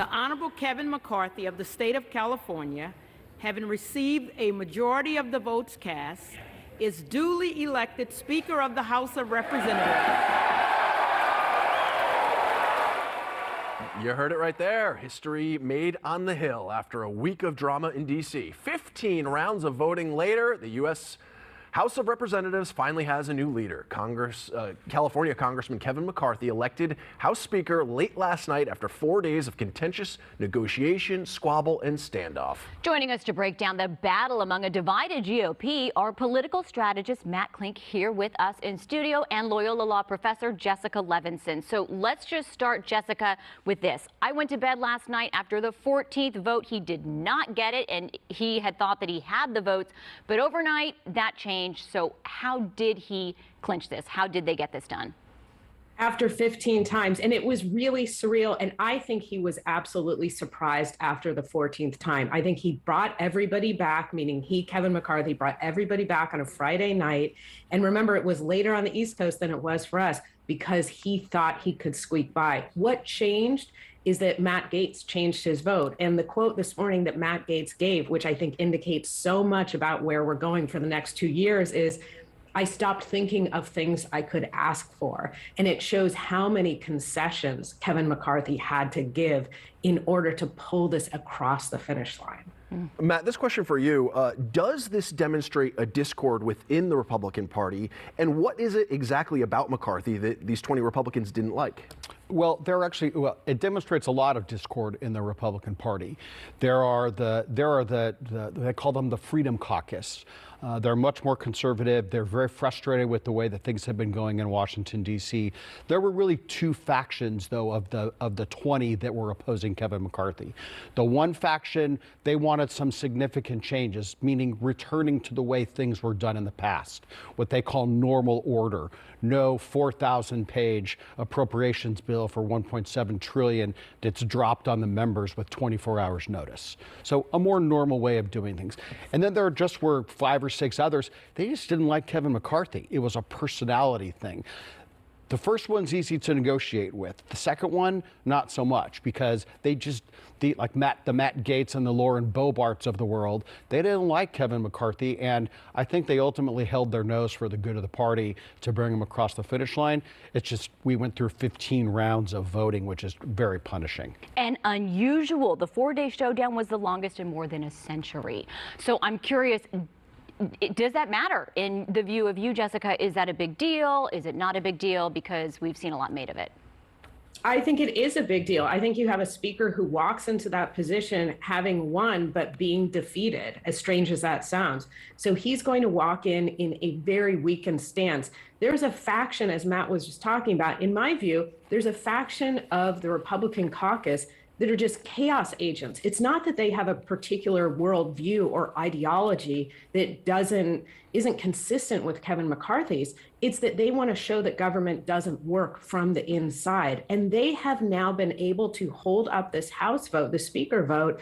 The Honorable Kevin McCarthy of the state of California, having received a majority of the votes cast, is duly elected Speaker of the House of Representatives. You heard it right there. History made on the Hill after a week of drama in D.C. 15 rounds of voting later, the U.S. House of Representatives finally has a new leader. California Congressman Kevin McCarthy elected House Speaker late last night after 4 days of contentious negotiation, squabble, and standoff. Joining us to break down the battle among a divided GOP, our political strategist Matt Klink here with us in studio, and Loyola Law professor Jessica Levinson. So let's just start, Jessica, with this. I went to bed last night after the 14th vote. He did not get it, and he had thought that he had the votes, but overnight that changed. So how did he clinch this? How did they get this done? After 15 times, and it was really surreal. And I think he was absolutely surprised after the 14th time. I think he brought everybody back, meaning Kevin McCarthy, brought everybody back on a Friday night. And remember, it was later on the East Coast than it was for us because he thought he could squeak by. What changed is that Matt Gaetz changed his vote. And the quote this morning that Matt Gaetz gave, which I think indicates so much about where we're going for the next 2 years, is, "I stopped thinking of things I could ask for." And it shows how many concessions Kevin McCarthy had to give in order to pull this across the finish line. Matt, this question for you. Does this demonstrate a discord within the Republican Party? And what is it exactly about McCarthy that these 20 Republicans didn't like? Well, it demonstrates a lot of discord in the Republican Party. They call them the Freedom Caucus. They're much more conservative. They're very frustrated with the way that things have been going in Washington, D.C. There were really two factions, though, of the 20 that were opposing Kevin McCarthy. The one faction, they wanted some significant changes, meaning returning to the way things were done in the past, what they call normal order. No 4,000-page appropriations bill for $1.7 trillion that's dropped on the members with 24 hours notice. So a more normal way of doing things. And then there just were 5 or 6 others. They just didn't like Kevin McCarthy. It was a personality thing. The first one's easy to negotiate with. The second one, not so much, because the Matt Gaetz and the Lauren Boeberts of the world, they didn't like Kevin McCarthy, and I think they ultimately held their nose for the good of the party to bring him across the finish line. It's just, we went through 15 rounds of voting, which is very punishing. And unusual. The 4-day showdown was the longest in more than a century. So I'm curious, does that matter in the view of you, Jessica? Is that a big deal? Is it not a big deal? Because we've seen a lot made of it. I think it is a big deal. I think you have a speaker who walks into that position having won, but being defeated, as strange as that sounds. So he's going to walk in a very weakened stance. There's a faction, as Matt was just talking about, in my view, there's a faction of the Republican caucus that are just chaos agents. It's not that they have a particular worldview or ideology that isn't consistent with Kevin McCarthy's. It's that they want to show that government doesn't work from the inside. And they have now been able to hold up this House vote, the Speaker vote,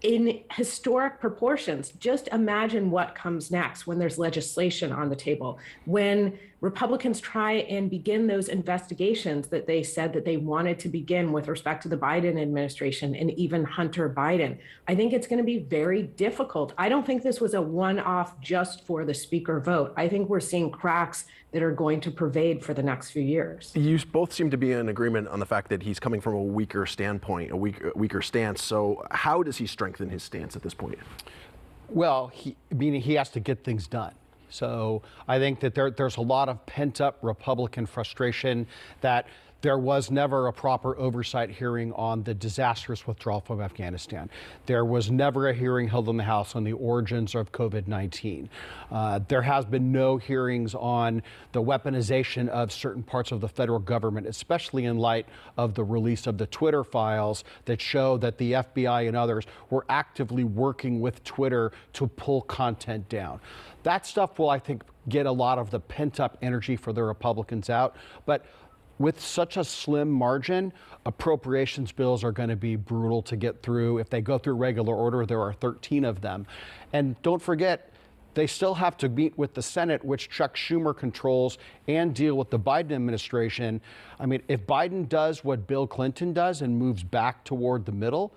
in historic proportions. Just imagine what comes next when there's legislation on the table, when Republicans try and begin those investigations that they said that they wanted to begin with respect to the Biden administration and even Hunter Biden. I think it's going to be very difficult. I don't think this was a one-off just for the Speaker vote. I think we're seeing cracks that are going to pervade for the next few years. You both seem to be in agreement on the fact that he's coming from a weaker standpoint, a weaker stance. So how does he strengthen his stance at this point? Well, he has to get things done. So I think that there's a lot of pent-up Republican frustration that there was never a proper oversight hearing on the disastrous withdrawal from Afghanistan. There was never a hearing held in the House on the origins of COVID-19. There has been no hearings on the weaponization of certain parts of the federal government, especially in light of the release of the Twitter files that show that the FBI and others were actively working with Twitter to pull content down. That stuff will, I think, get a lot of the pent-up energy for the Republicans out. But with such a slim margin, appropriations bills are going to be brutal to get through. If they go through regular order, there are 13 of them. And don't forget, they still have to meet with the Senate, which Chuck Schumer controls, and deal with the Biden administration. I mean, if Biden does what Bill Clinton does and moves back toward the middle,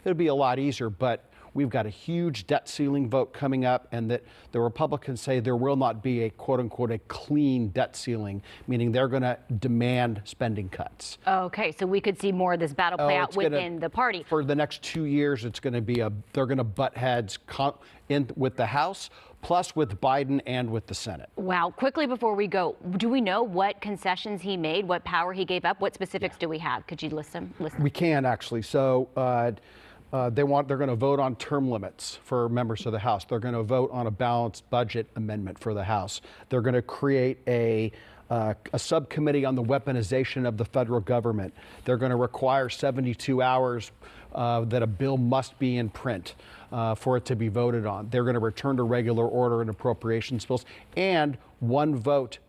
it'll be a lot easier. But we've got a huge debt ceiling vote coming up, and that the Republicans say there will not be a quote unquote a clean debt ceiling, meaning they're going to demand spending cuts. Okay, so we could see more of this battle play out within the party. For the next 2 years, it's going to be they're going to butt heads with the House, plus with Biden and with the Senate. Wow. Quickly before we go, do we know what concessions he made, what power he gave up? What specifics do we have? Could you list them? We can actually. So they're going to vote on term limits for members of the House. They're going to vote on a balanced budget amendment for the House. They're going to create a subcommittee on the weaponization of the federal government. They're going to require 72 hours that a bill must be in print for it to be voted on. They're going to return to regular order and appropriations bills, and one vote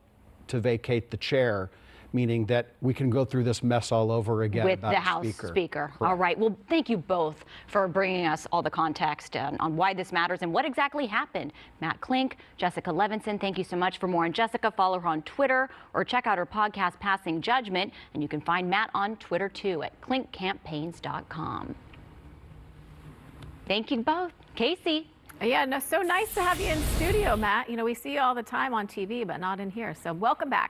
to vacate the chair, meaning that we can go through this mess all over again with about the House Speaker. All right. Well, thank you both for bringing us all the context on why this matters and what exactly happened. Matt Klink, Jessica Levinson, thank you so much. For more on Jessica, follow her on Twitter or check out her podcast, Passing Judgment. And you can find Matt on Twitter, too, at klinkcampaigns.com. Thank you both. Casey. Yeah, no, so nice to have you in studio, Matt. You know, we see you all the time on TV, but not in here. So welcome back.